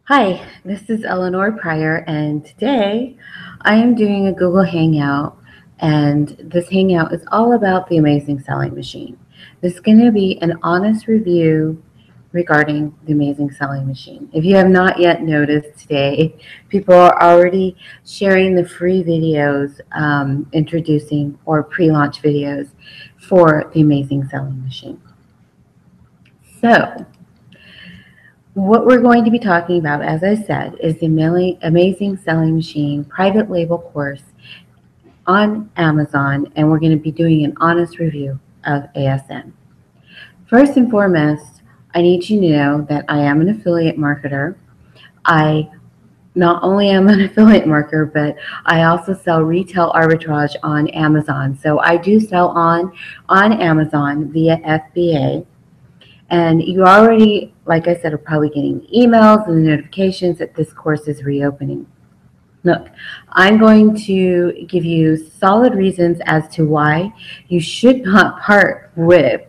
Hi, this is Eleanor Pryor, and today I am doing a Google Hangout, and this Hangout is all about the Amazing Selling Machine. This is going to be an honest review regarding the Amazing Selling Machine. If you have not yet noticed today, people are already sharing the free videos, introducing or pre-launch videos for the Amazing Selling Machine. So, what we're going to be talking about, as I said, is the Amazing Selling Machine private label course on Amazon, and we're going to be doing an honest review of ASM. First and foremost, I need you to know that I am an affiliate marketer. I not only am an affiliate marketer, but I also sell retail arbitrage on Amazon. So I do sell on Amazon via FBA. And you already, like I said, are probably getting emails and notifications that this course is reopening. Look, I'm going to give you solid reasons as to why you should not part with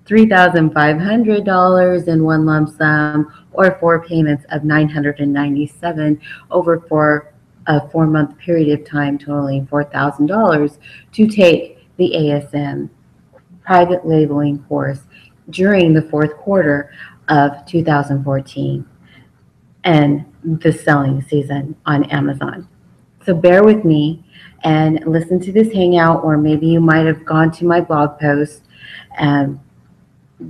$3,500 in one lump sum or 4 payments of $997 over a 4-month period of time, totaling $4,000 to take the ASM private labeling course during the fourth quarter of 2014 and the selling season on Amazon. So bear with me and listen to this hangout, or maybe you might have gone to my blog post and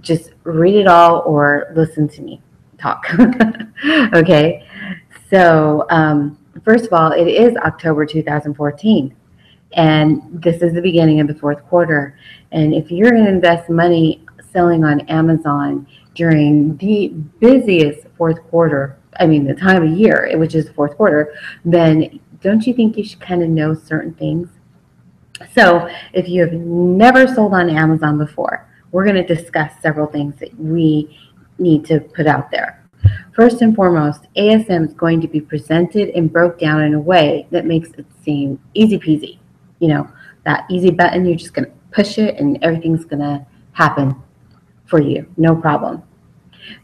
just read it all or listen to me talk. Okay, so first of all, it is October 2014. And this is the beginning of the fourth quarter. And if you're going to invest money selling on Amazon during the busiest fourth quarter, I mean the time of year, which is the fourth quarter, then don't you think you should kind of know certain things? So if you have never sold on Amazon before, we're going to discuss several things that we need to put out there. First and foremost, ASM is going to be presented and broke down in a way that makes it seem easy peasy. You know, that easy button, you're just going to push it and everything's going to happen for you. No problem.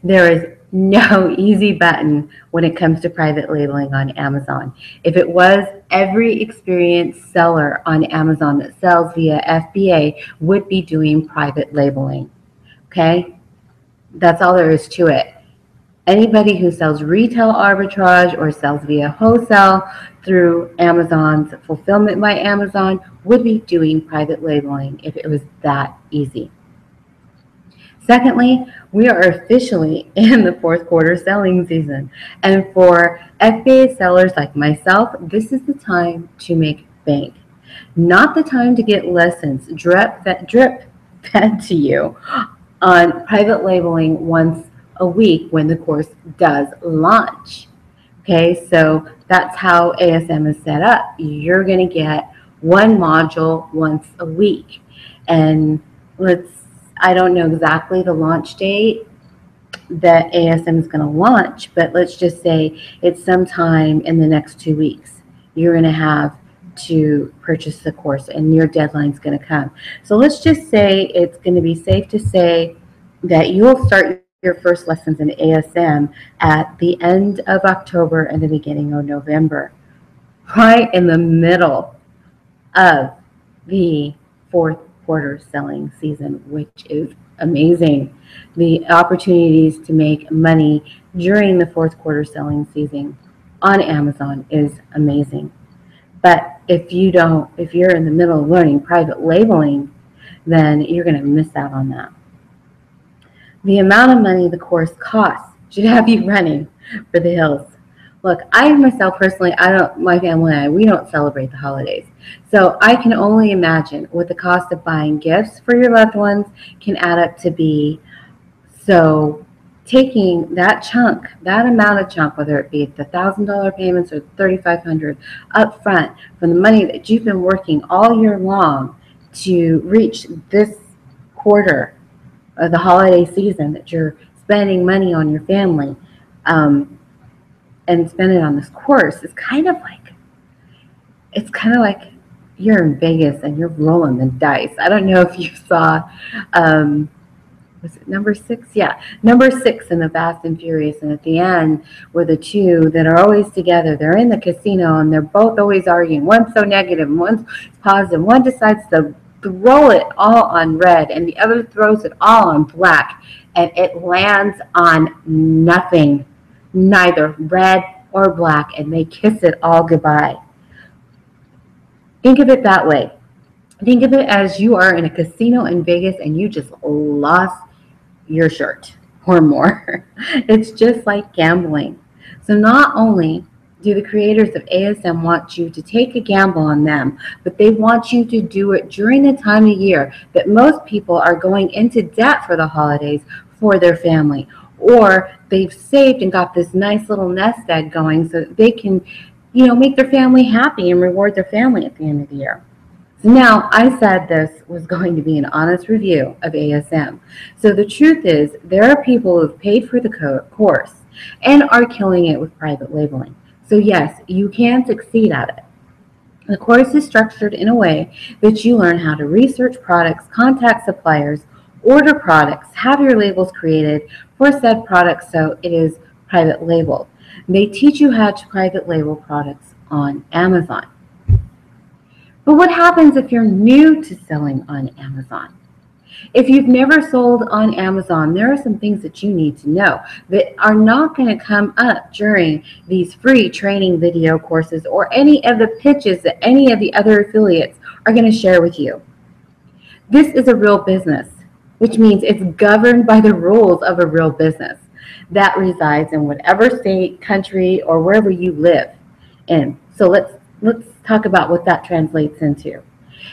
There is no easy button when it comes to private labeling on Amazon. If it was, every experienced seller on Amazon that sells via FBA would be doing private labeling. Okay? That's all there is to it. Anybody who sells retail arbitrage or sells via wholesale through Amazon's Fulfillment by Amazon would be doing private labeling if it was that easy. Secondly, we are officially in the fourth quarter selling season. And for FBA sellers like myself, this is the time to make bank. Not the time to get lessons drip fed to you on private labeling once a week when the course does launch. Okay, so that's how ASM is set up. You're going to get one module once a week. And I don't know exactly the launch date that ASM is going to launch, but let's just say it's sometime in the next 2 weeks. You're going to have to purchase the course and your deadline is going to come. So let's just say it's going to be safe to say that you will start your first lessons in ASM at the end of October and the beginning of November, right in the middle of the fourth quarter selling season, which is amazing. The opportunities to make money during the fourth quarter selling season on Amazon is amazing. But if you're in the middle of learning private labeling, then you're going to miss out on that. The amount of money the course costs should have you running for the hills. Look, I myself personally, my family and I, we don't celebrate the holidays. So I can only imagine what the cost of buying gifts for your loved ones can add up to be. So taking that chunk, that amount of chunk, whether it be the $1,000 payments or $3,500 up front from the money that you've been working all year long to reach this quarter of the holiday season, that you're spending money on your family and spend it on this course, it's kind of like you're in Vegas and you're rolling the dice. I don't know if you saw was it number 6? Yeah, number 6 in the Fast and Furious. And at the end were the two that are always together. They're in the casino and they're both always arguing. One's so negative and one's positive. One decides to throw it all on red and the other throws it all on black. And it lands on nothing, neither red or black. And they kiss it all goodbye. Think of it that way. Think of it as you are in a casino in Vegas and you just lost your shirt or more. It's just like gambling. So not only do the creators of ASM want you to take a gamble on them, but they want you to do it during the time of year that most people are going into debt for the holidays for their family, or they've saved and got this nice little nest egg going so that they can, make their family happy and reward their family at the end of the year. So now, I said this was going to be an honest review of ASM. So the truth is, there are people who have paid for the course and are killing it with private labeling. So yes, you can succeed at it. The course is structured in a way that you learn how to research products, contact suppliers, order products, have your labels created for said products so it is private labeled. They teach you how to private label products on Amazon. But what happens if you're new to selling on Amazon? If you've never sold on Amazon, there are some things that you need to know that are not going to come up during these free training video courses or any of the pitches that any of the other affiliates are going to share with you. This is a real business, which means it's governed by the rules of a real business that resides in whatever state, country, or wherever you live in. So let's talk about what that translates into.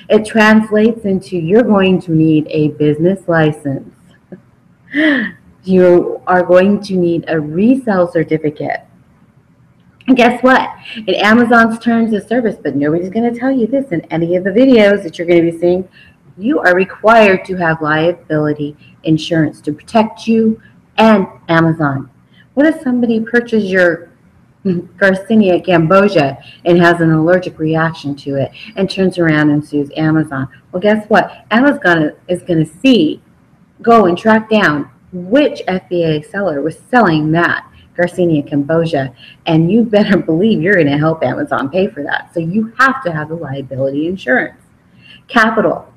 It translates into you're going to need a business license. You are going to need a resale certificate. And guess what? In Amazon's terms of service, but nobody's going to tell you this in any of the videos that you're going to be seeing, you are required to have liability insurance to protect you and Amazon. What if somebody purchases your Garcinia cambogia and has an allergic reaction to it and turns around and sues Amazon? Well, guess what? Amazon is going to go and track down which FBA seller was selling that Garcinia cambogia, and you better believe you're going to help Amazon pay for that. So you have to have the liability insurance. Capital.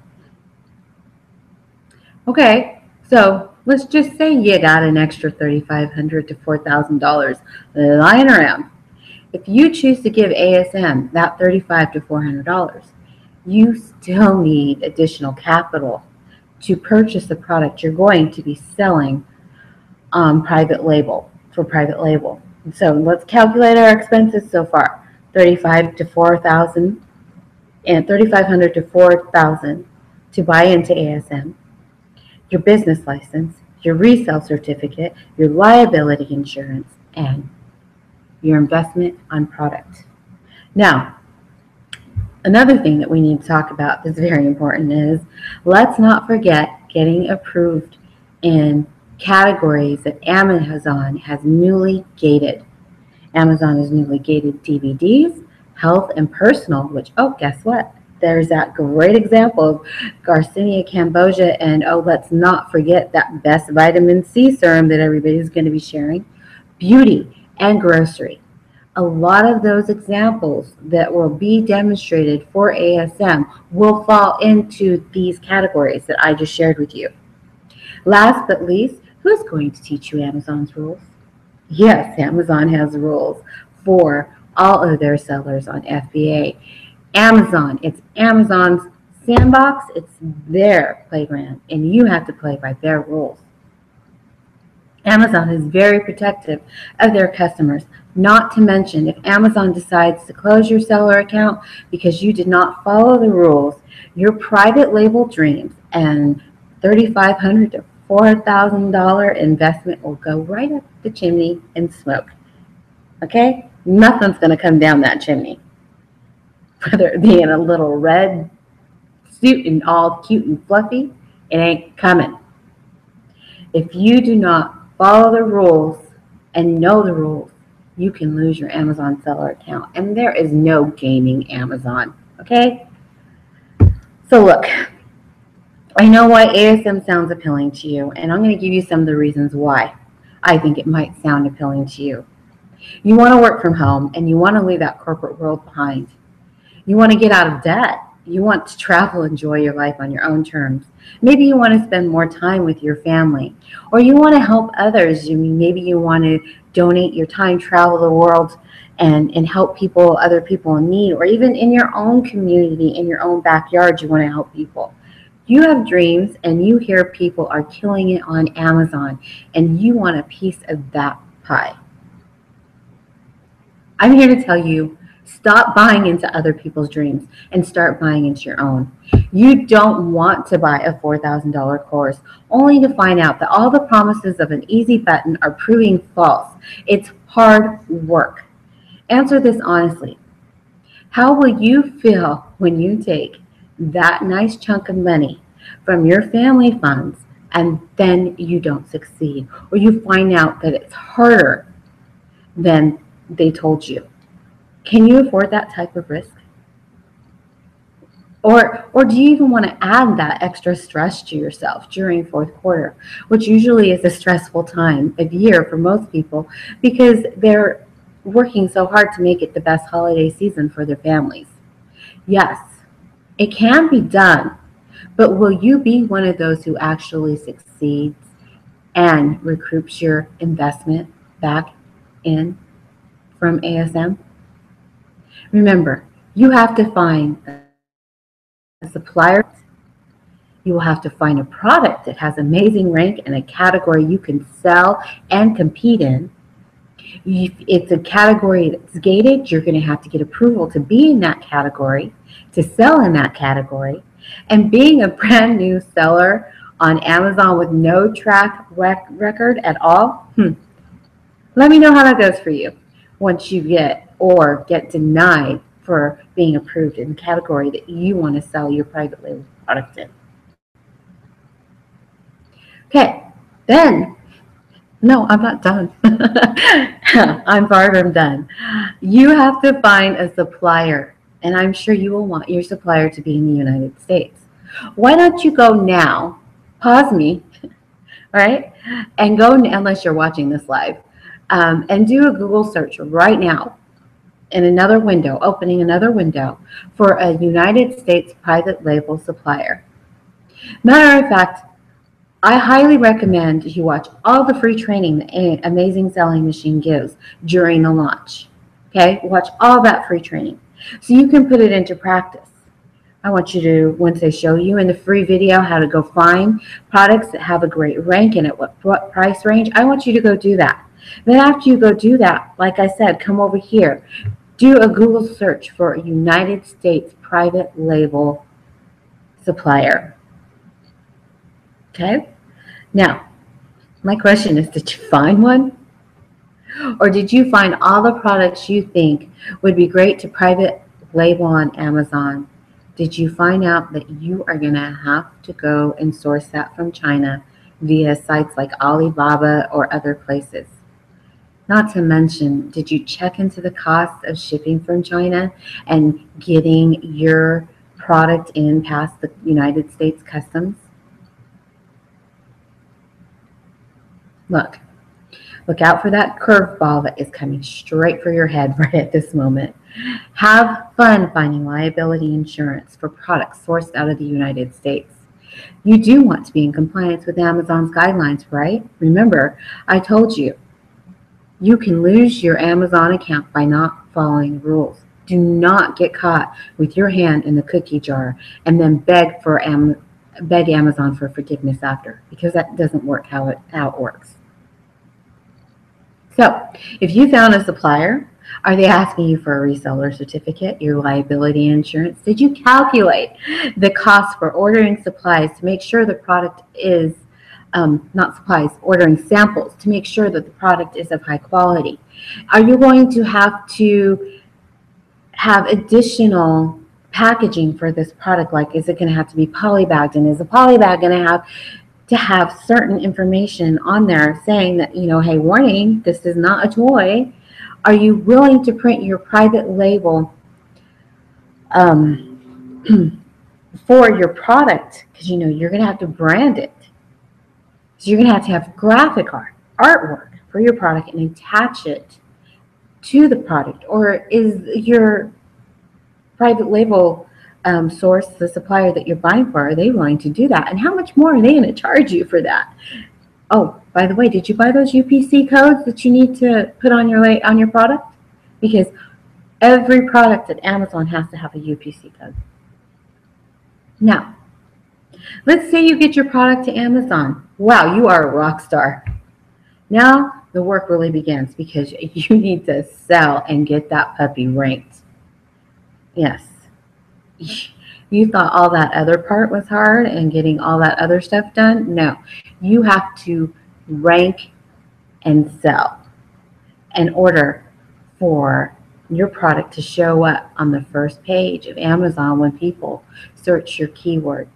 Okay, so let's just say you got an extra $3,500 to $4,000 lying around. If you choose to give ASM that $3,500 to $400, you still need additional capital to purchase the product you're going to be selling private label. So let's calculate our expenses so far. $3,500 to $4,000 and $3,500 to $4,000 to buy into ASM. Your business license, your resale certificate, your liability insurance, and your investment on product. Now, another thing that we need to talk about that's very important is let's not forget getting approved in categories that Amazon has newly gated. Amazon has newly gated DVDs, health and personal, which, guess what? There's that great example of Garcinia cambogia, and let's not forget that best vitamin C serum that everybody's going to be sharing. Beauty and grocery. A lot of those examples that will be demonstrated for ASM will fall into these categories that I just shared with you. Last but least, who's going to teach you Amazon's rules? Yes, Amazon has rules for all of their sellers on FBA. Amazon, it's Amazon's sandbox, it's their playground, and you have to play by their rules. Amazon is very protective of their customers, not to mention if Amazon decides to close your seller account because you did not follow the rules, your private label dreams and $3,500 to $4,000 investment will go right up the chimney in smoke. Okay? Nothing's going to come down that chimney. Whether it be in a little red suit and all cute and fluffy, it ain't coming. If you do not follow the rules and know the rules, you can lose your Amazon seller account. And there is no gaming Amazon, okay? So look, I know why ASM sounds appealing to you, and I'm going to give you some of the reasons why I think it might sound appealing to you. You want to work from home, and you want to leave that corporate world behind. You want to get out of debt. You want to travel, enjoy your life on your own terms. Maybe you want to spend more time with your family, or you want to help others. Maybe you want to donate your time, travel the world, and help people, other people in need, or even in your own community, in your own backyard, you want to help people. You have dreams, and you hear people are killing it on Amazon, and you want a piece of that pie. I'm here to tell you, stop buying into other people's dreams and start buying into your own. You don't want to buy a $4,000 course only to find out that all the promises of an easy button are proving false. It's hard work. Answer this honestly. How will you feel when you take that nice chunk of money from your family funds and then you don't succeed, or you find out that it's harder than they told you? Can you afford that type of risk? Or do you even want to add that extra stress to yourself during fourth quarter, which usually is a stressful time of year for most people because they're working so hard to make it the best holiday season for their families? Yes, it can be done, but will you be one of those who actually succeeds and recoups your investment back in from ASM? Remember, you have to find a supplier. You will have to find a product that has amazing rank and a category you can sell and compete in. If it's a category that's gated, you're going to have to get approval to be in that category, to sell in that category. And being a brand new seller on Amazon with no track record at all, let me know how that goes for you once you get denied for being approved in the category that you want to sell your private label product in. Okay, then, no, I'm not done. I'm far from done. You have to find a supplier, and I'm sure you will want your supplier to be in the United States. Why don't you go now, pause me, right, and go, unless you're watching this live, and do a Google search right now in another window, opening another window for a United States private label supplier. Matter of fact, I highly recommend you watch all the free training the Amazing Selling Machine gives during the launch. Okay, watch all that free training so you can put it into practice. I want you to, once they show you in the free video how to go find products that have a great rank and at what price range, I want you to go do that. Then after you go do that, like I said, come over here, do a Google search for a United States private label supplier. Okay? Now, my question is, did you find one? Or did you find all the products you think would be great to private label on Amazon? Did you find out that you are going to have to go and source that from China via sites like Alibaba or other places? Not to mention, did you check into the cost of shipping from China and getting your product in past the United States Customs? Look out for that curveball that is coming straight for your head right at this moment. Have fun finding liability insurance for products sourced out of the United States. You do want to be in compliance with Amazon's guidelines, right? Remember, I told you, you can lose your Amazon account by not following the rules. Do not get caught with your hand in the cookie jar and then beg Amazon for forgiveness after, because that doesn't work how it works. So, if you found a supplier, are they asking you for a reseller certificate, your liability insurance? Did you calculate the cost for ordering supplies to make sure the product is, not supplies, ordering samples to make sure that the product is of high quality? Are you going to have additional packaging for this product? Like, is it going to have to be polybagged? And is a polybag going to have certain information on there saying that, hey, warning, this is not a toy? Are you willing to print your private label for your product, because you know you're going to have to brand it. So you're going to have graphic artwork for your product and attach it to the product. Or is your private label source, the supplier that you're buying for, are they willing to do that? And how much more are they going to charge you for that? Oh, by the way, did you buy those UPC codes that you need to put on your product? Because every product at Amazon has to have a UPC code. Now, let's say you get your product to Amazon. Wow, you are a rock star. Now the work really begins, because you need to sell and get that puppy ranked. Yes. You thought all that other part was hard and getting all that other stuff done? No. You have to rank and sell in order for your product to show up on the first page of Amazon when people search your keyword.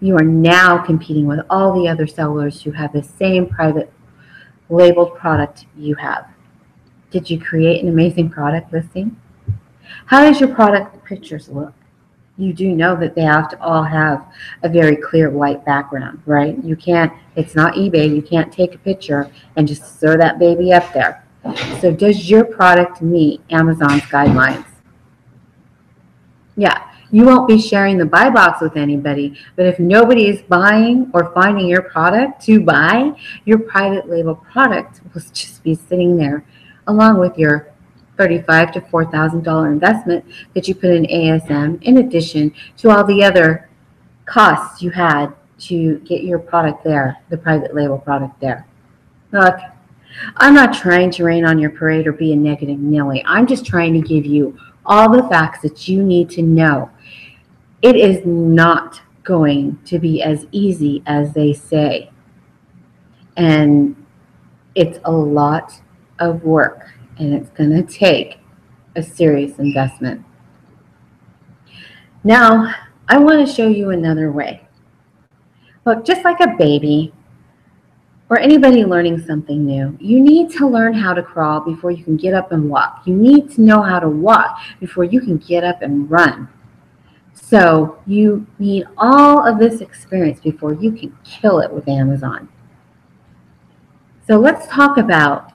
You are now competing with all the other sellers who have the same private labeled product you have. Did you create an amazing product listing? How does your product pictures look? You do know that they have to all have a very clear white background, right? You can't, it's not eBay, you can't take a picture and just throw that baby up there. So does your product meet Amazon's guidelines? Yeah, you won't be sharing the buy box with anybody, but if nobody is buying or finding your product to buy, your private label product will just be sitting there along with your $35,000 to $4,000 investment that you put in ASM, in addition to all the other costs you had to get your product there, the private label product there. Look, I'm not trying to rain on your parade or be a negative Nelly. I'm just trying to give you all the facts that you need to know. It is not going to be as easy as they say. And it's a lot of work, and it's going to take a serious investment. Now, I want to show you another way. Look, just like a baby or anybody learning something new, you need to learn how to crawl before you can get up and walk. You need to know how to walk before you can get up and run. So you need all of this experience before you can kill it with Amazon. So let's talk about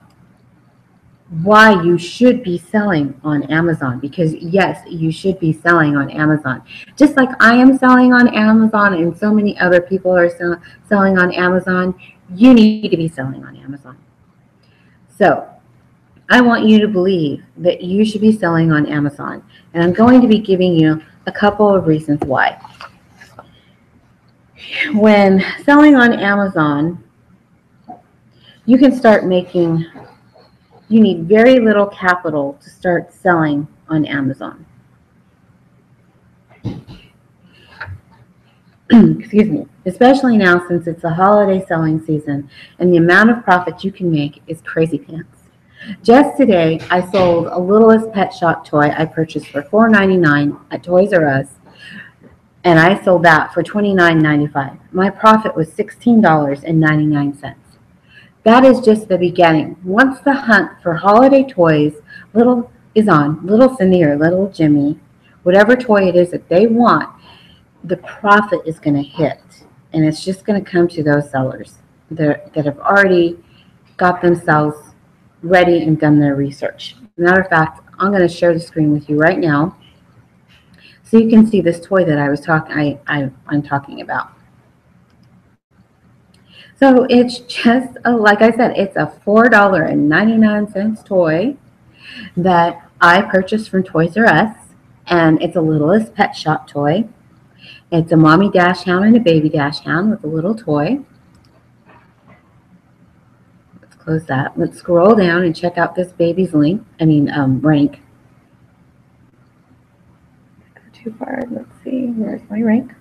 why you should be selling on Amazon, because yes, you should be selling on Amazon. Just like I am selling on Amazon and so many other people are selling on Amazon, you need to be selling on Amazon. So I want you to believe that you should be selling on Amazon, and I'm going to be giving you a couple of reasons why. When selling on Amazon, you can start making, you need very little capital to start selling on Amazon. Excuse me. Especially now, since it's a holiday selling season and the amount of profit you can make is crazy pants. Just today, I sold a Littlest Pet Shop toy I purchased for $4.99 at Toys R Us, and I sold that for $29.95. My profit was $16.99. That is just the beginning. Once the hunt for holiday toys is on, little Cindy or little Jimmy, whatever toy it is that they want, the profit is going to hit. And it's just going to come to those sellers that have already got themselves ready and done their research. Matter of fact, I'm going to share the screen with you right now so you can see this toy that I'm talking about. So it's just, like I said, it's a $4.99 toy that I purchased from Toys R Us, and it's a Littlest Pet Shop toy. It's a mommy dash hound and a baby dash hound with a little toy. Let's close that. Let's scroll down and check out this baby's rank. Go too far. Let's see. Where's my rank?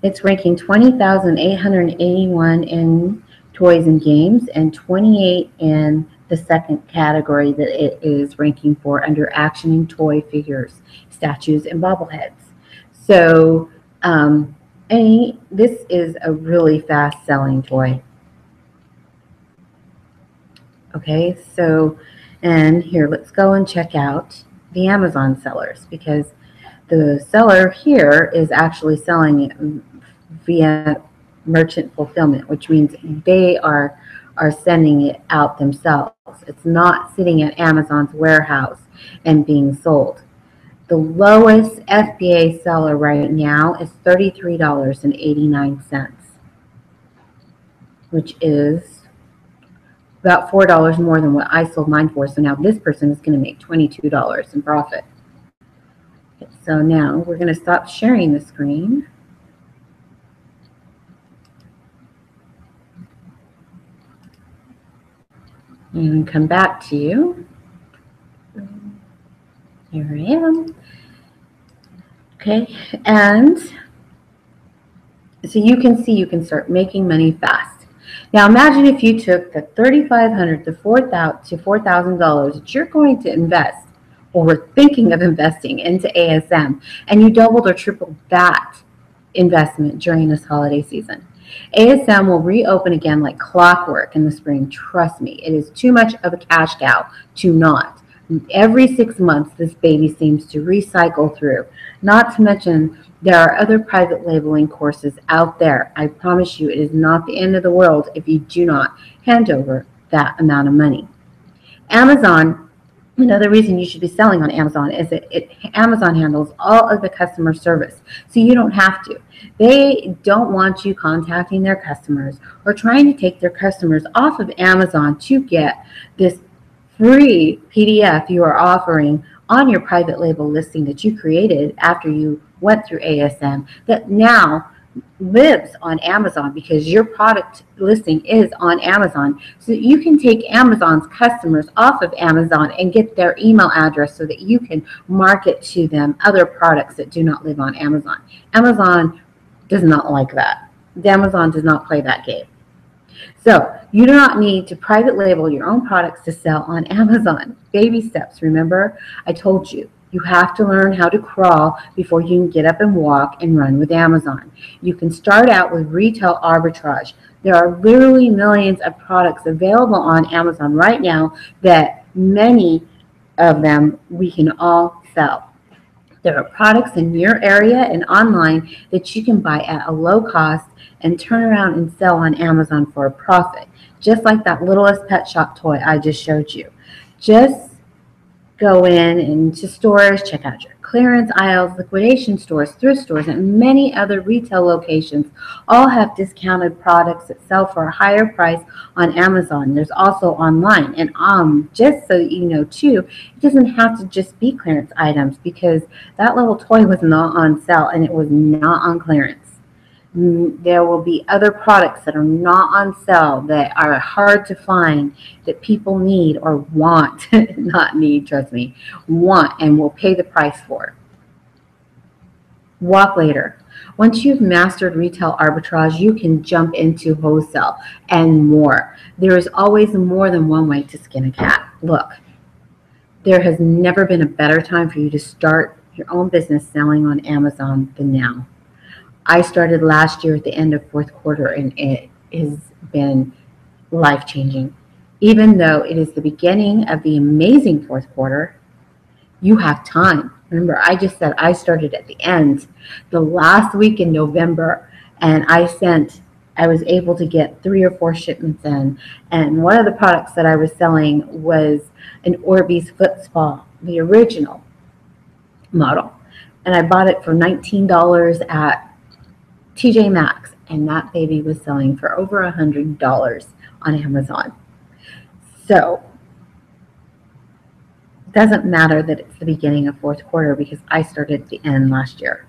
It's ranking 20,881 in toys and games and 28 in the second category that it is ranking for under action and toy figures, statues, and bobbleheads. So this is a really fast selling toy. Okay, so, and here, let's go and check out the Amazon sellers, because The seller here is actually selling it via merchant fulfillment, which means they are sending it out themselves. It's not sitting at Amazon's warehouse and being sold. The lowest FBA seller right now is $33.89, which is about $4 more than what I sold mine for. So now this person is going to make $22 in profit. So now we're going to stop sharing the screen. And come back to you. Here I am. Okay, and so you can see you can start making money fast. Now imagine if you took the $3,500 to $4,000 that you're going to invest or were thinking of investing into ASM, and you doubled or tripled that investment during this holiday season. ASM will reopen again like clockwork in the spring. Trust me, it is too much of a cash cow to not. Every 6 months, this baby seems to recycle through. Not to mention, there are other private labeling courses out there. I promise you, it is not the end of the world if you do not hand over that amount of money. Amazon, another reason you should be selling on Amazon is that Amazon handles all of the customer service, so you don't have to. They don't want you contacting their customers or trying to take their customers off of Amazon to get this free PDF you are offering on your private label listing that you created after you went through ASM that now lives on Amazon because your product listing is on Amazon, so that you can take Amazon's customers off of Amazon and get their email address so that you can market to them other products that do not live on Amazon. Amazon does not like that. Amazon does not play that game. So you do not need to private label your own products to sell on Amazon. Baby steps, remember? I told you. You have to learn how to crawl before you can get up and walk and run with Amazon. You can start out with retail arbitrage. There are literally millions of products available on Amazon right now that many of them we can all sell. There are products in your area and online that you can buy at a low cost and turn around and sell on Amazon for a profit, just like that littlest pet shop toy I just showed you. Just go in into stores, check out your clearance aisles, liquidation stores, thrift stores, and many other retail locations all have discounted products that sell for a higher price on Amazon. There's also online. And just so you know too, it doesn't have to just be clearance items, because that little toy was not on sale and it was not on clearance. There will be other products that are not on sale that are hard to find that people need or want, not need, trust me, want and will pay the price for. Walk later. Once you've mastered retail arbitrage, you can jump into wholesale and more. There is always more than one way to skin a cat. Look, there has never been a better time for you to start your own business selling on Amazon than now. I started last year at the end of fourth quarter, and it has been life-changing. Even though it is the beginning of the amazing fourth quarter, you have time. Remember, I just said I started at the end, the last week in November, and I was able to get 3 or 4 shipments in. And one of the products that I was selling was an Orbeez foot spa, the original model. And I bought it for $19 at TJ Maxx, and that baby was selling for over $100 on Amazon. So it doesn't matter that it's the beginning of fourth quarter, because I started at the end last year.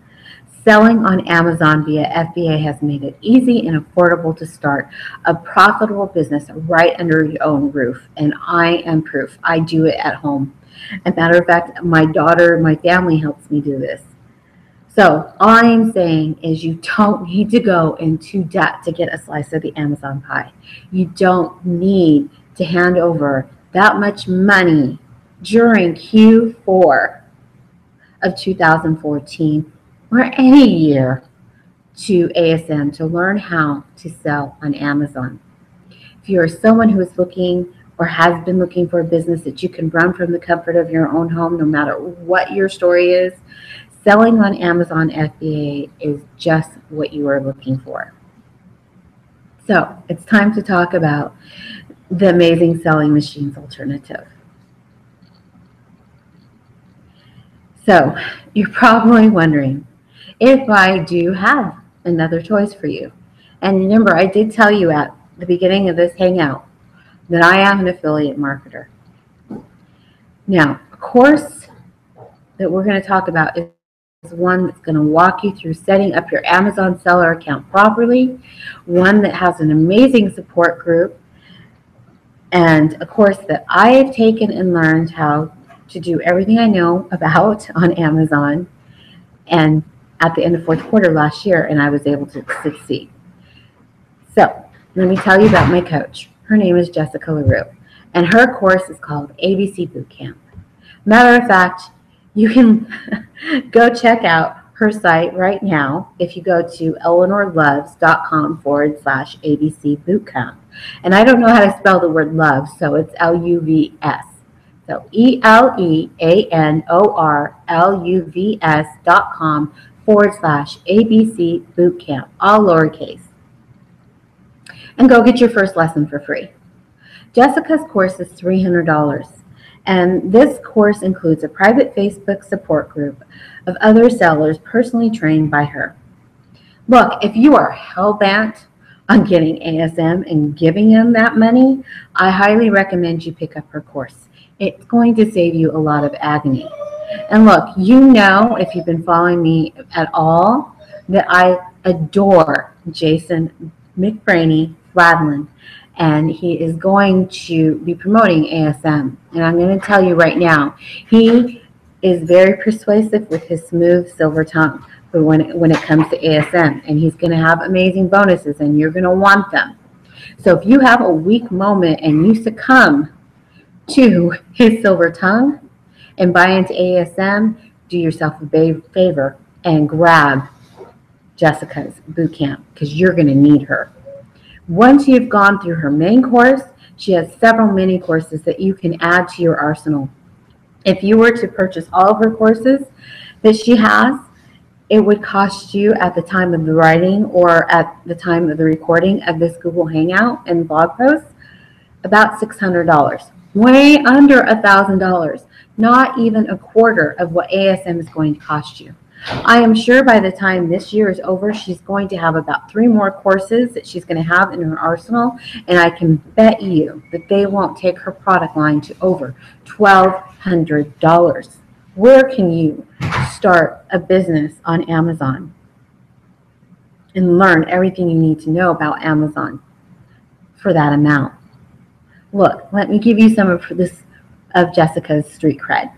Selling on Amazon via FBA has made it easy and affordable to start a profitable business right under your own roof, and I am proof. I do it at home. As a matter of fact, my daughter, my family helps me do this. So all I'm saying is you don't need to go into debt to get a slice of the Amazon pie. You don't need to hand over that much money during Q4 of 2014 or any year to ASM to learn how to sell on Amazon. If you are someone who is looking or has been looking for a business that you can run from the comfort of your own home, no matter what your story is, selling on Amazon FBA is just what you are looking for. So it's time to talk about the Amazing Selling Machines alternative. So you're probably wondering if I do have another choice for you. And remember, I did tell you at the beginning of this hangout that I am an affiliate marketer. Now, a course that we're going to talk about is one that's going to walk you through setting up your Amazon seller account properly, one that has an amazing support group, and a course that I have taken and learned how to do everything I know about on Amazon, and at the end of fourth quarter last year, and I was able to succeed. So let me tell you about my coach. Her name is Jessica Larrew, and her course is called ABC Bootcamp. Matter of fact, you can go check out her site right now if you go to eleanorloves.com/ABC Bootcamp. And I don't know how to spell the word love, so it's LUVS. So ELEANORLUVS.com/ABC Bootcamp, all lowercase. And go get your first lesson for free. Jessica's course is $300. And this course includes a private Facebook support group of other sellers personally trained by her. Look, if you are hell-bent on getting ASM and giving them that money, I highly recommend you pick up her course. It's going to save you a lot of agony. And look, you know, if you've been following me at all, that I adore Jason McBraney Fladlien, and he is going to be promoting ASM. And I'm going to tell you right now, he is very persuasive with his smooth silver tongue when it comes to ASM, and he's going to have amazing bonuses, and you're going to want them. So if you have a weak moment and you succumb to his silver tongue and buy into ASM, do yourself a favor and grab Jessica's bootcamp, because you're going to need her. Once you've gone through her main course, she has several mini courses that you can add to your arsenal. If you were to purchase all of her courses that she has, it would cost you at the time of the writing or at the time of the recording of this Google Hangout and blog post about $600, way under $1,000, not even a quarter of what ASM is going to cost you. I am sure by the time this year is over, she's going to have about 3 more courses that she's going to have in her arsenal, and I can bet you that they won't take her product line to over $1,200. Where can you start a business on Amazon and learn everything you need to know about Amazon for that amount? Look, let me give you some of Jessica's street cred.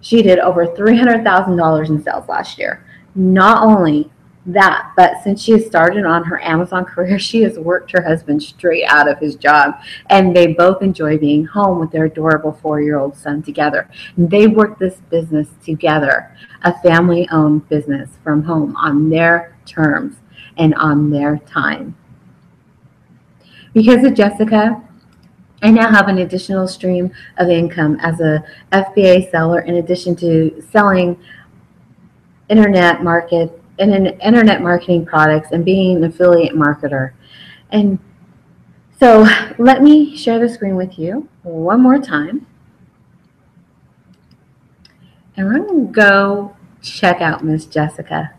She did over $300,000 in sales last year. Not only that, but since she has started on her Amazon career, she has worked her husband straight out of his job, and they both enjoy being home with their adorable 4-year-old son together. They work this business together, a family-owned business from home on their terms and on their time. Because of Jessica, I now have an additional stream of income as a FBA seller, in addition to selling internet marketing products and being an affiliate marketer. And so let me share the screen with you one more time. And we're going to go check out Miss Jessica.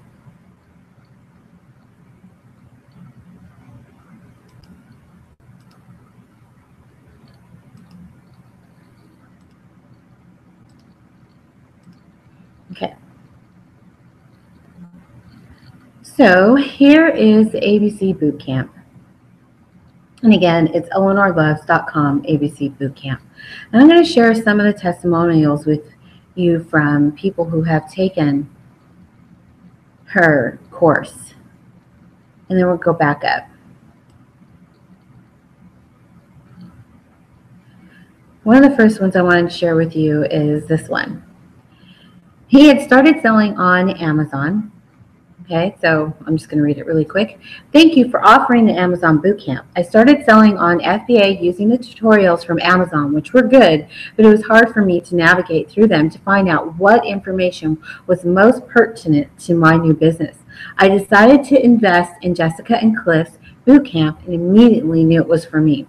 Okay. So here is the ABC Bootcamp. And again, it's eleanorloves.com ABC Bootcamp. And I'm going to share some of the testimonials with you from people who have taken her course. And then we'll go back up. One of the first ones I wanted to share with you is this one. He had started selling on Amazon, Okay, so I'm just going to read it really quick. Thank you for offering the Amazon Bootcamp. I started selling on FBA using the tutorials from Amazon, which were good, but it was hard for me to navigate through them to find out what information was most pertinent to my new business. I decided to invest in Jessica and Cliff's Bootcamp and immediately knew it was for me.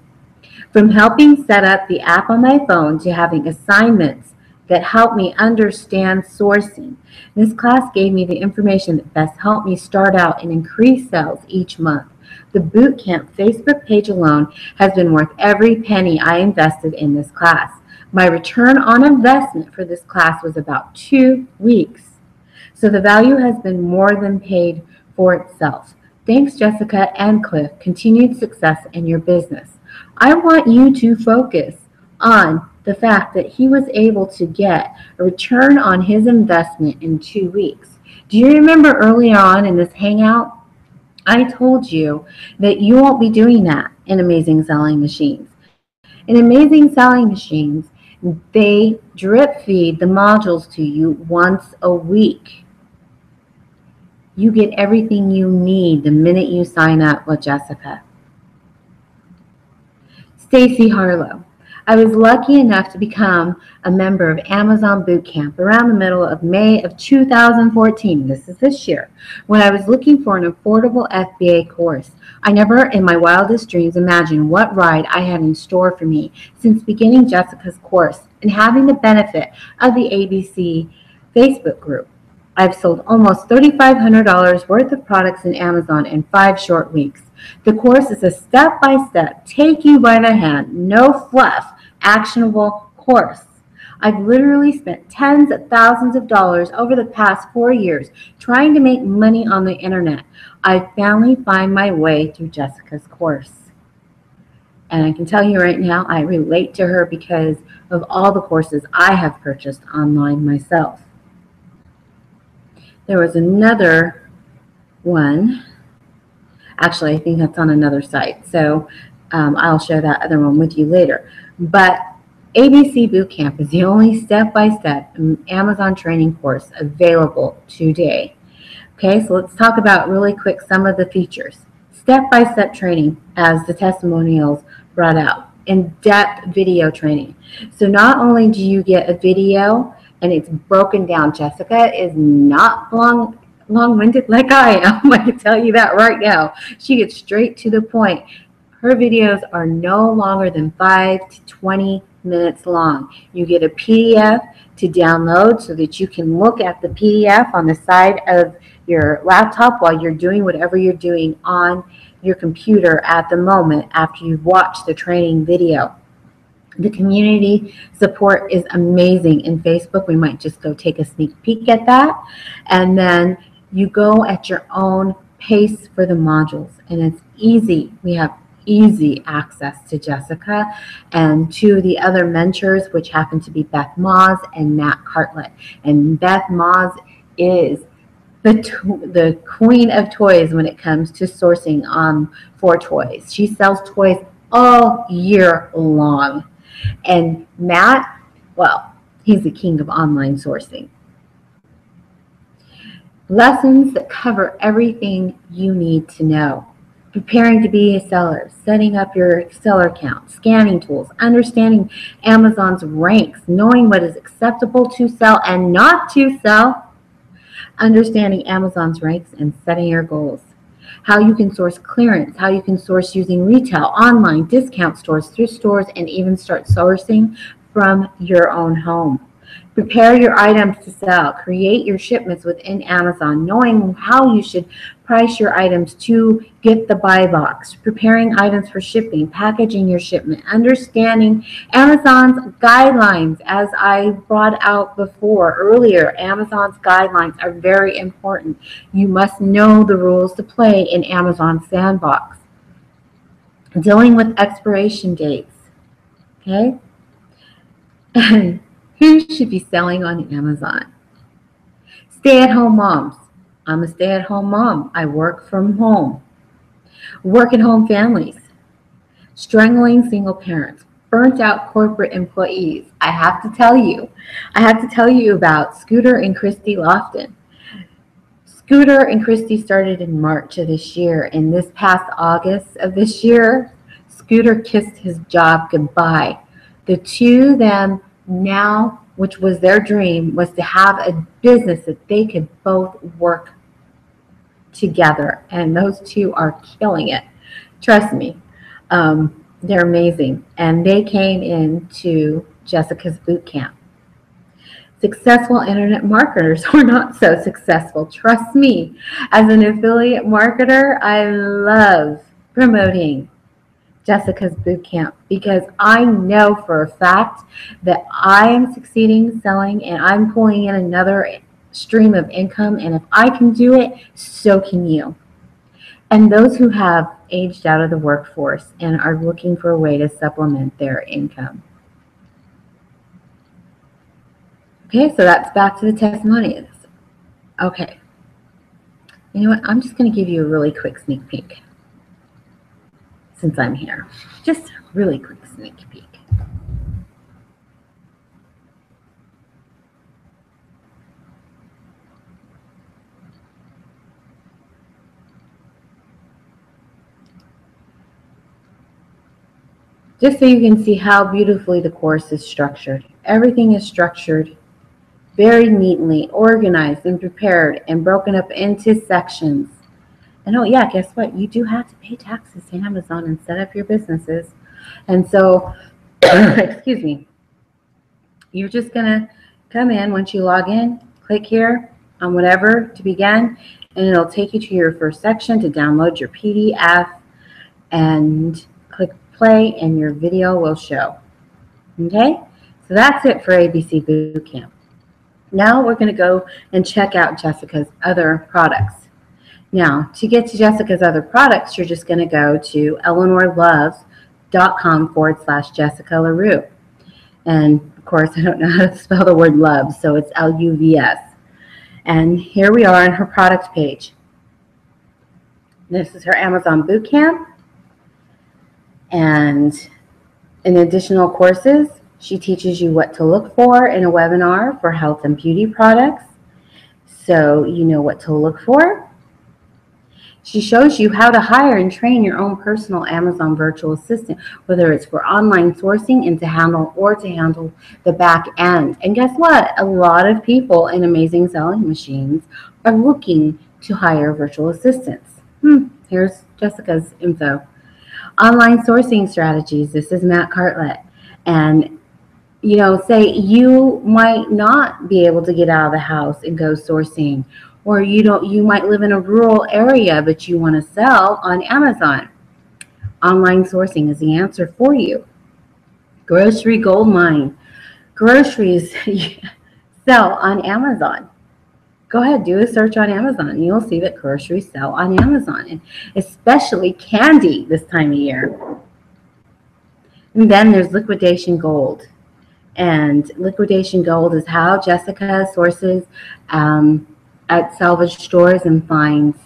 From helping set up the app on my phone to having assignments that helped me understand sourcing, this class gave me the information that best helped me start out and increase sales each month. The Bootcamp Facebook page alone has been worth every penny I invested in this class. My return on investment for this class was about 2 weeks. So the value has been more than paid for itself. Thanks, Jessica and Cliff. Continued success in your business. I want you to focus on the fact that he was able to get a return on his investment in 2 weeks. Do you remember early on in this hangout, I told you that you won't be doing that in Amazing Selling Machines. In Amazing Selling Machines, they drip feed the modules to you once a week. You get everything you need the minute you sign up with Jessica. Stacy Harlow. I was lucky enough to become a member of Amazon Bootcamp around the middle of May of 2014. This is this year, when I was looking for an affordable FBA course. I never in my wildest dreams imagined what ride I had in store for me since beginning Jessica's course and having the benefit of the ABC Facebook group. I've sold almost $3,500 worth of products in Amazon in 5 short weeks. The course is a step-by-step, take you by the hand, no fluff, actionable course. I've literally spent tens of thousands of dollars over the past 4 years trying to make money on the internet. I finally find my way through Jessica's course. And I can tell you right now, I relate to her because of all the courses I have purchased online myself. There was another one. Actually, I think that's on another site, so I'll share that other one with you later. But ABC Bootcamp is the only step-by-step Amazon training course available today. Okay, so let's talk about really quick some of the features. Step-by-step training, as the testimonials brought out. In-depth video training. So not only do you get a video, and it's broken down. Jessica is not long-winded like I am. I can tell you that right now. She gets straight to the point. Her videos are no longer than 5 to 20 minutes long. You get a PDF to download so that you can look at the PDF on the side of your laptop while you're doing whatever you're doing on your computer at the moment after you've watched the training video. The community support is amazing in Facebook. We might just go take a sneak peek at that. And then you go at your own pace for the modules. And it's easy. We have easy access to Jessica and to the other mentors, which happen to be Beth Moz and Matt Cartlett. And Beth Moz is the queen of toys when it comes to sourcing for toys. She sells toys all year long. And Matt, well, he's the king of online sourcing. Lessons that cover everything you need to know. Preparing to be a seller, setting up your seller account, scanning tools, understanding Amazon's ranks, knowing what is acceptable to sell and not to sell, understanding Amazon's ranks and setting your goals. How you can source clearance, how you can source using retail, online, discount stores, thrift stores, and even start sourcing from your own home. Prepare your items to sell. Create your shipments within Amazon, knowing how you should price your items to get the buy box. Preparing items for shipping, packaging your shipment, understanding Amazon's guidelines. As I brought out before earlier, Amazon's guidelines are very important. You must know the rules to play in Amazon Sandbox. Dealing with expiration dates. Okay? And who should be selling on Amazon? Stay-at-home moms. I'm a stay-at-home mom. I work from home. Work-at-home families. Struggling single parents. Burnt-out corporate employees. I have to tell you about Scooter and Christy Lofton. Scooter and Christy started in March of this year, and this past August of this year, Scooter kissed his job goodbye. The two of them now, which was their dream, was to have a business that they could both work together, and those two are killing it. Trust me, they're amazing, and they came into Jessica's boot camp. Successful internet marketers or not so successful. Trust me, as an affiliate marketer, I love promoting Jessica's boot camp because I know for a fact that I am succeeding selling and I'm pulling in another stream of income, and if I can do it, so can you. And those who have aged out of the workforce and are looking for a way to supplement their income. Okay, so that's back to the testimonials. Okay. You know what? I'm just going to give you a really quick sneak peek since I'm here. Just a really quick sneak peek. Just so you can see how beautifully the course is structured. Everything is structured very neatly, organized and prepared and broken up into sections. And oh yeah, guess what? You do have to pay taxes to Amazon and set up your businesses. And so, excuse me, you're just going to come in once you log in, click here on whatever to begin, and it'll take you to your first section to download your PDF and click play and your video will show. Okay, so that's it for ABC Bootcamp. Now we're going to go and check out Jessica's other products. Now, to get to Jessica's other products, you're just going to go to eleanorloves.com/Jessica Larrew. And of course, I don't know how to spell the word love, so it's L-U-V-S. And here we are on her product page. This is her Amazon Bootcamp. And in additional courses, she teaches you what to look for in a webinar for health and beauty products, so you know what to look for. She shows you how to hire and train your own personal Amazon virtual assistant, whether it's for online sourcing and to handle the back end. And guess what? A lot of people in Amazing Selling Machines are looking to hire virtual assistants. Here's Jessica's info. Online sourcing strategies. This is Matt Cartlett. And you know, say you might not be able to get out of the house and go sourcing, or you might live in a rural area, but you want to sell on Amazon. Online sourcing is the answer for you. Grocery gold mine. Groceries sell on Amazon. Go ahead, do a search on Amazon. You'll see that groceries sell on Amazon, and especially candy this time of year. And then there's liquidation gold. And liquidation gold is how Jessica sources at salvage stores and finds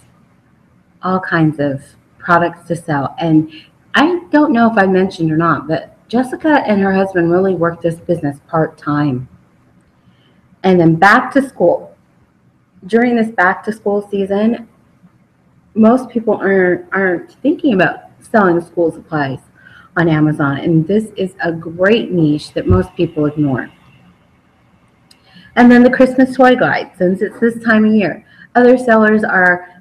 all kinds of products to sell. And I don't know if I mentioned or not, but Jessica and her husband really work this business part-time. And then back to school. During this back to school season, most people aren't thinking about selling school supplies on Amazon, and this is a great niche that most people ignore. And then the Christmas toy guide, since it's this time of year. Other sellers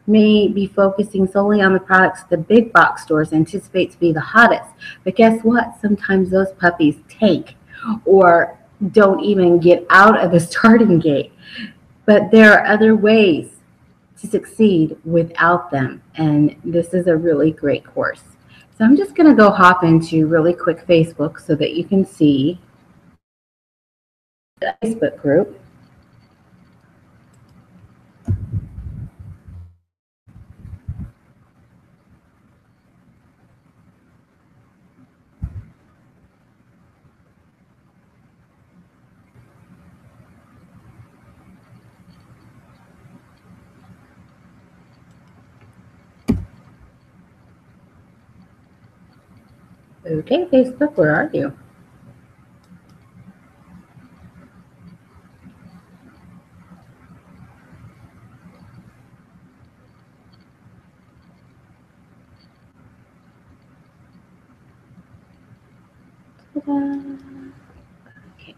may be focusing solely on the products the big box stores anticipate to be the hottest. But guess what? Sometimes those puppies take or don't even get out of the starting gate. But there are other ways to succeed without them, and this is a really great course. So I'm just going to go hop into really quick Facebook so that you can see the Facebook group. Okay, Facebook, where are you? Okay.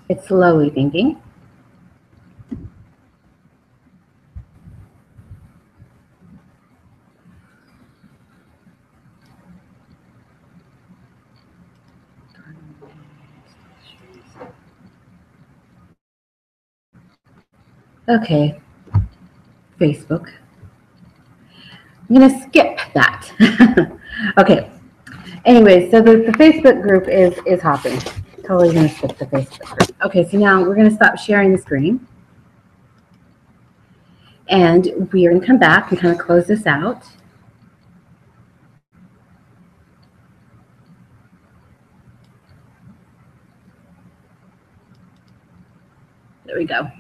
It's slowly thinking. Okay, Facebook. I'm going to skip that. Okay. Anyway, so the Facebook group is hopping. Totally going to skip the Facebook group. Okay, so now we're going to stop sharing the screen. And we are going to come back and kind of close this out. There we go.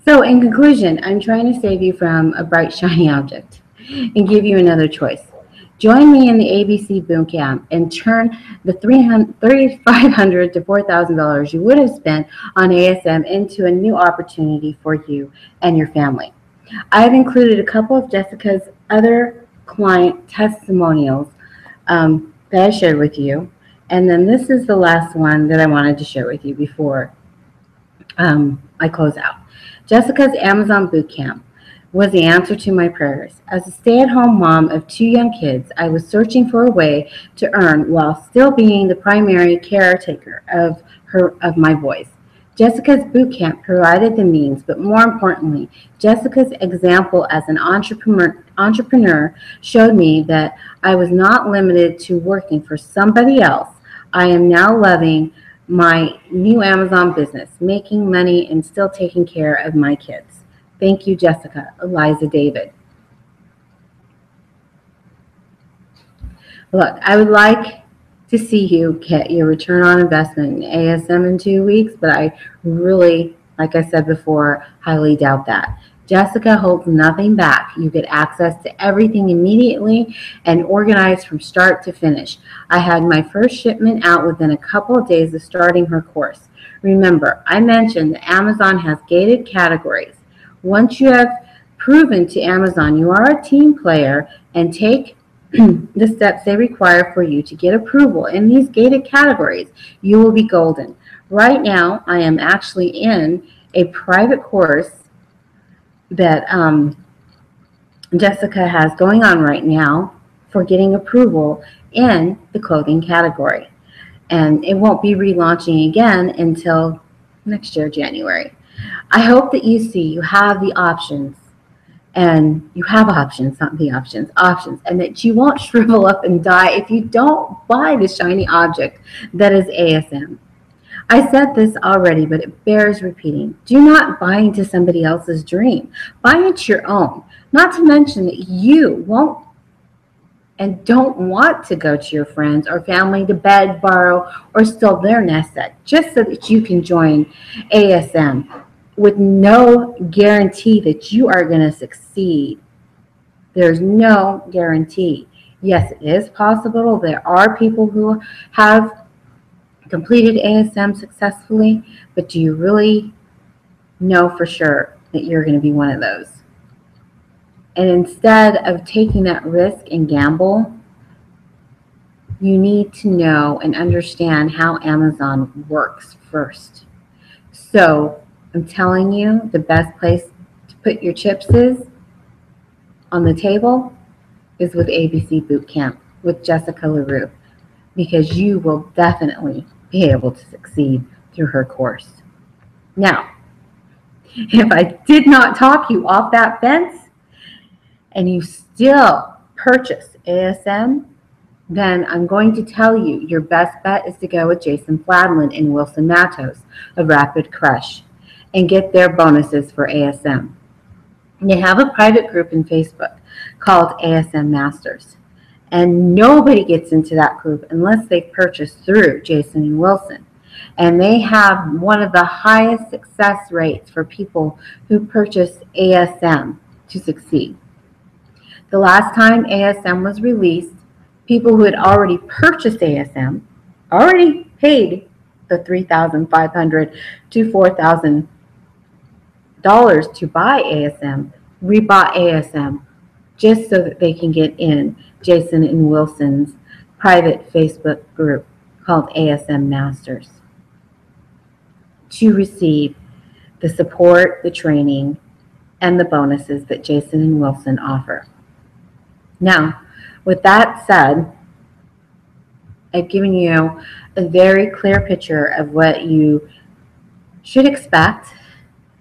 So in conclusion, I'm trying to save you from a bright, shiny object and give you another choice. Join me in the ABC Bootcamp and turn the $3,500 to $4,000 you would have spent on ASM into a new opportunity for you and your family. I've included a couple of Jessica's other client testimonials that I shared with you. And then this is the last one that I wanted to share with you before I close out. Jessica's Amazon Bootcamp was the answer to my prayers. As a stay-at-home mom of 2 young kids, I was searching for a way to earn while still being the primary caretaker of my boys. Jessica's Bootcamp provided the means, but more importantly, Jessica's example as an entrepreneur showed me that I was not limited to working for somebody else. I am now loving my new Amazon business, making money and still taking care of my kids. Thank you, Jessica. Eliza David. Look, I would like to see you get your return on investment in ASM in 2 weeks, but I really, like I said before, highly doubt that. Jessica holds nothing back. You get access to everything immediately and organized from start to finish. I had my first shipment out within a couple of days of starting her course. Remember, I mentioned that Amazon has gated categories. Once you have proven to Amazon you are a team player and take the steps they require for you to get approval in these gated categories, you will be golden. Right now, I am actually in a private course that Jessica has going on right now for getting approval in the clothing category. And it won't be relaunching again until next year, January. I hope that you see you have the options, and you have options, not the options, options, and that you won't shrivel up and die if you don't buy the shiny object that is ASM. I said this already, but it bears repeating. Do not buy into somebody else's dream. Buy into your own. Not to mention that you won't and don't want to go to your friends or family to beg, borrow, or steal their nest egg just so that you can join ASM with no guarantee that you are going to succeed. There's no guarantee. Yes, it is possible. There are people who have completed ASM successfully, but do you really know for sure that you're going to be one of those? And instead of taking that risk and gamble, you need to know and understand how Amazon works first. So I'm telling you, the best place to put your chips is on the table is with ABC Bootcamp with Jessica Larrew, because you will definitely be able to succeed through her course. Now, if I did not talk you off that fence and you still purchase ASM, then I'm going to tell you your best bet is to go with Jason Fladlien and Wilson Matos of Rapid Crush and get their bonuses for ASM. They have a private group in Facebook called ASM Masters, and nobody gets into that group unless they purchase through Jason and Wilson. And they have one of the highest success rates for people who purchase ASM to succeed. The last time ASM was released, people who had already purchased ASM, already paid the $3,500 to $4,000 to buy ASM, rebought ASM just so that they can get in Jason and Wilson's private Facebook group called ASM Masters to receive the support, the training, and the bonuses that Jason and Wilson offer. Now, with that said, I've given you a very clear picture of what you should expect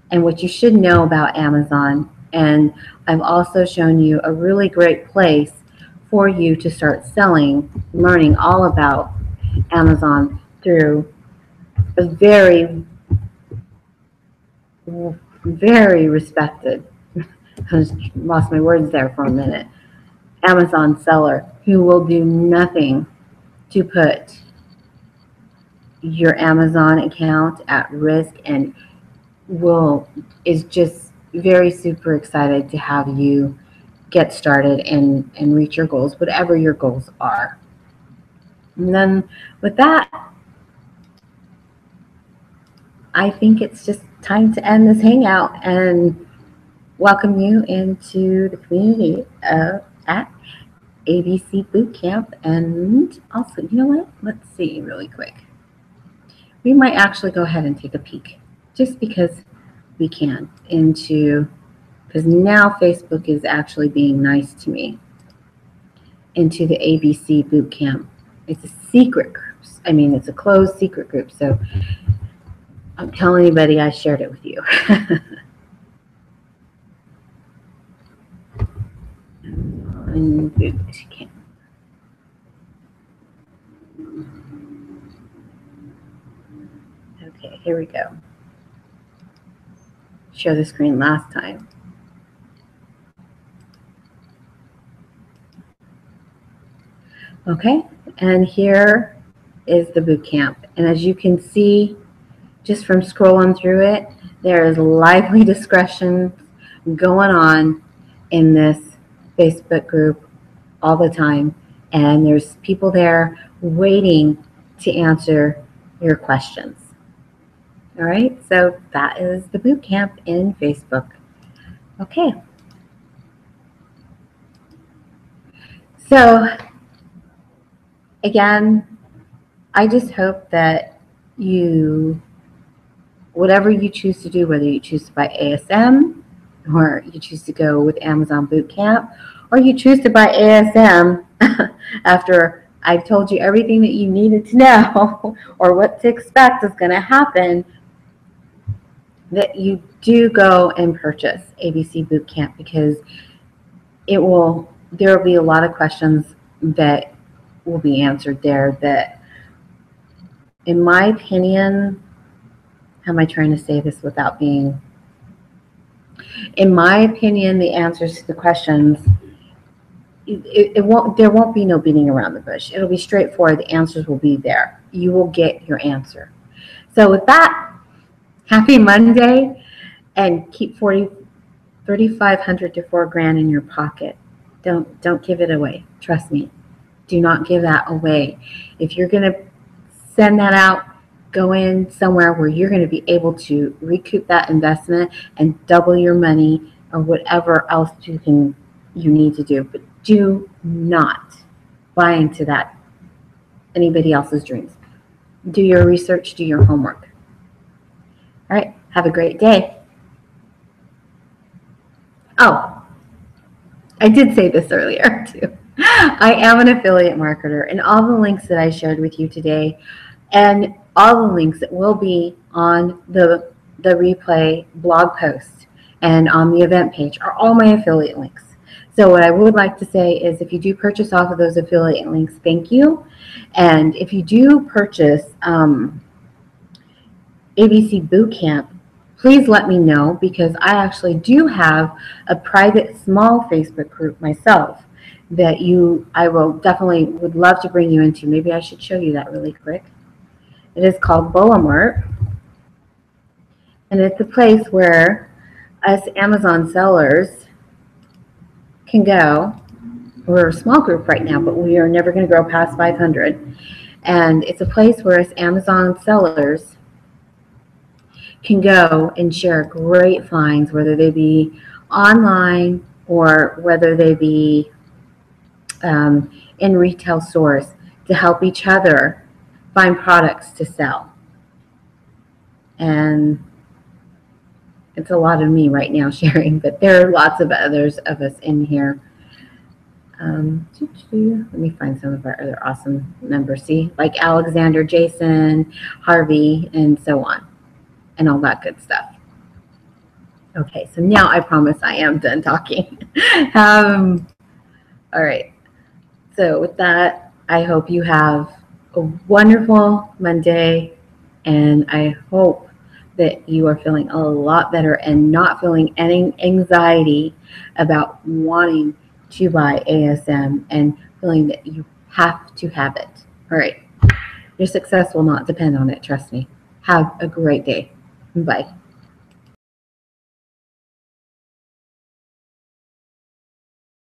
and what you should know about Amazon. And I've also shown you a really great place for you to start selling, learning all about Amazon through a very, very respected, I lost my words there for a minute, Amazon seller who will do nothing to put your Amazon account at risk, and is just very super excited to have you get started and reach your goals, whatever your goals are. And then with that, I think it's just time to end this hangout and welcome you into the community at ABC Bootcamp. And also, you know what? Let's see really quick. We might actually go ahead and take a peek, just because we can, because now Facebook is actually being nice to me, into the ABC Bootcamp. It's a secret group. I mean, it's a closed secret group, so don't tell anybody I shared it with you. Bootcamp. Okay, here we go. Share the screen last time. Okay, and here is the boot camp. And as you can see, just from scrolling through it, there is lively discussion going on in this Facebook group all the time. And there's people there waiting to answer your questions. All right, so that is the boot camp in Facebook. Okay. So again, I just hope that whatever you choose to do, whether you choose to buy ASM or you choose to go with Amazon Bootcamp, or you choose to buy ASM after I've told you everything that you needed to know or what to expect is going to happen, that you do go and purchase ABC Bootcamp, because there will be a lot of questions that will be answered there that, in my opinion, how am I trying to say this without being, in my opinion, the answers to the questions, there won't be no beating around the bush. It'll be straightforward. The answers will be there. You will get your answer. So with that, happy Monday, and keep $3,500 to $4,000 in your pocket. Don't give it away. Trust me. Do not give that away. If you're going to send that out, go in somewhere where you're going to be able to recoup that investment and double your money or whatever else you need to do. But do not buy into that, anybody else's dreams. Do your research, do your homework. All right, have a great day. Oh, I did say this earlier too. I am an affiliate marketer, and all the links that I shared with you today and all the links that will be on the replay blog post and on the event page are all my affiliate links. So what I would like to say is, if you do purchase off of those affiliate links, thank you. And if you do purchase ABC Bootcamp, please let me know, because I actually do have a private small Facebook group myself that I will definitely would love to bring you into. Maybe I should show you that really quick. It is called Bullamart, and it's a place where us Amazon sellers can go. We're a small group right now, but we are never going to grow past 500. And it's a place where us Amazon sellers can go and share great finds, whether they be online or whether they be in retail stores, to help each other find products to sell. And it's a lot of me right now sharing, but there are lots of others of us in here. Let me find some of our other awesome members. See, like Alexander, Jason, Harvey, and so on, and all that good stuff. Okay, so now I promise I am done talking. All right. So with that, I hope you have a wonderful Monday, and I hope that you are feeling a lot better and not feeling any anxiety about wanting to buy ASM and feeling that you have to have it. All right. Your success will not depend on it, trust me. Have a great day. Bye.